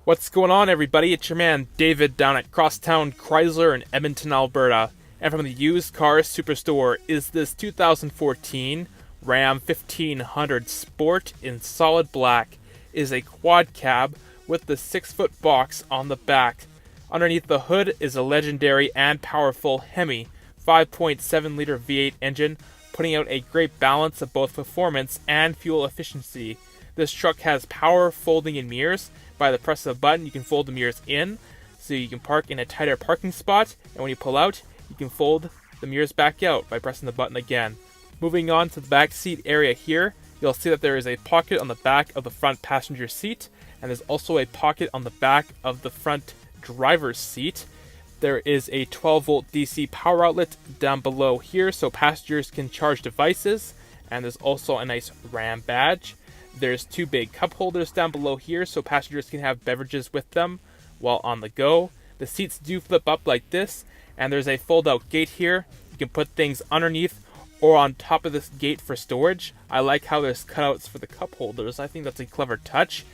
What's going on, everybody? It's your man David down at Crosstown Chrysler in Edmonton, Alberta. And from the used car superstore is this 2014 Ram 1500 Sport in solid black. It is a quad cab with the 6-foot box on the back. Underneath the hood is a legendary and powerful Hemi 5.7 liter V8 engine, putting out a great balance of both performance and fuel efficiency. This truck has power folding in mirrors. By the press of a button, you can fold the mirrors in, so you can park in a tighter parking spot, and when you pull out, you can fold the mirrors back out by pressing the button again. Moving on to the back seat area here, you'll see that there is a pocket on the back of the front passenger seat, and there's also a pocket on the back of the front driver's seat. There is a 12-volt DC power outlet down below here, so passengers can charge devices, and there's also a nice Ram badge. There's 2 big cup holders down below here, so passengers can have beverages with them while on the go. The seats do flip up like this, and there's a fold-out gate here. You can put things underneath or on top of this gate for storage. I like how there's cutouts for the cup holders. I think that's a clever touch.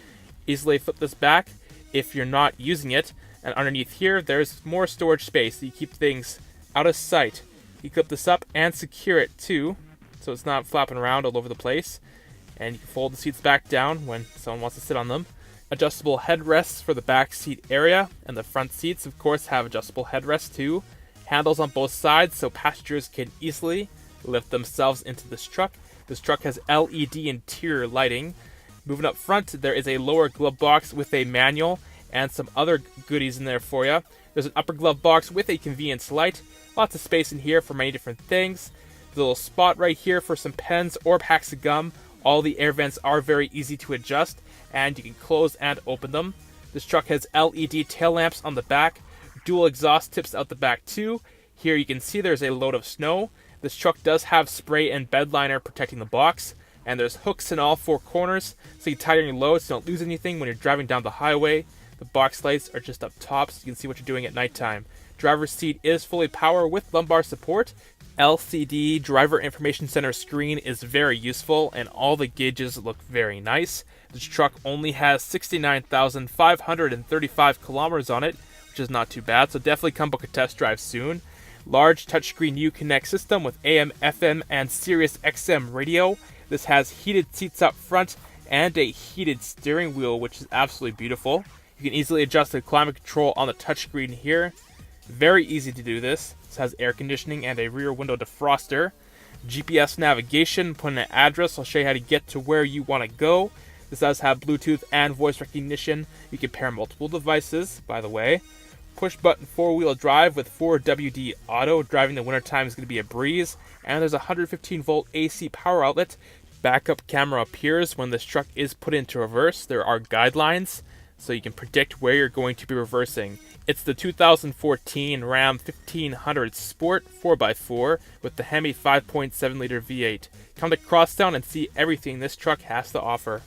Easily flip this back if you're not using it. And underneath here, there's more storage space, so you keep things out of sight. You clip this up and secure it too, so it's not flapping around all over the place. And you can fold the seats back down when someone wants to sit on them. Adjustable headrests for the back seat area, and the front seats, of course, have adjustable headrests too. Handles on both sides, so passengers can easily lift themselves into this truck. This truck has LED interior lighting. Moving up front, there is a lower glove box with a manual and some other goodies in there for you. There's an upper glove box with a convenience light. Lots of space in here for many different things. There's a little spot right here for some pens or packs of gum. All the air vents are very easy to adjust, and you can close and open them. This truck has LED tail lamps on the back, dual exhaust tips out the back too. Here you can see there's a load of snow. This truck does have spray and bed liner protecting the box, and there's hooks in all 4 corners, so you tighten your load so you don't lose anything when you're driving down the highway. The box lights are just up top, so you can see what you're doing at nighttime. Driver's seat is fully power with lumbar support. LCD driver information center screen is very useful, and all the gauges look very nice. This truck only has 69,535 kilometers on it, which is not too bad, so definitely come book a test drive soon. Large touchscreen Uconnect system with AM, FM, and SiriusXM Radio. This has heated seats up front and a heated steering wheel, which is absolutely beautiful. You can easily adjust the climate control on the touchscreen here. Very easy to do this. This has air conditioning and a rear window defroster. GPS navigation, put in an address. I'll show you how to get to where you want to go. This does have Bluetooth and voice recognition. You can pair multiple devices, by the way. Push button 4-wheel drive with 4WD auto. Driving in the wintertime is going to be a breeze. And there's a 115 volt AC power outlet. Backup camera appears when this truck is put into reverse. There are guidelines, so you can predict where you're going to be reversing. It's the 2014 Ram 1500 Sport 4x4 with the Hemi 5.7 liter V8. Come to Crosstown and see everything this truck has to offer.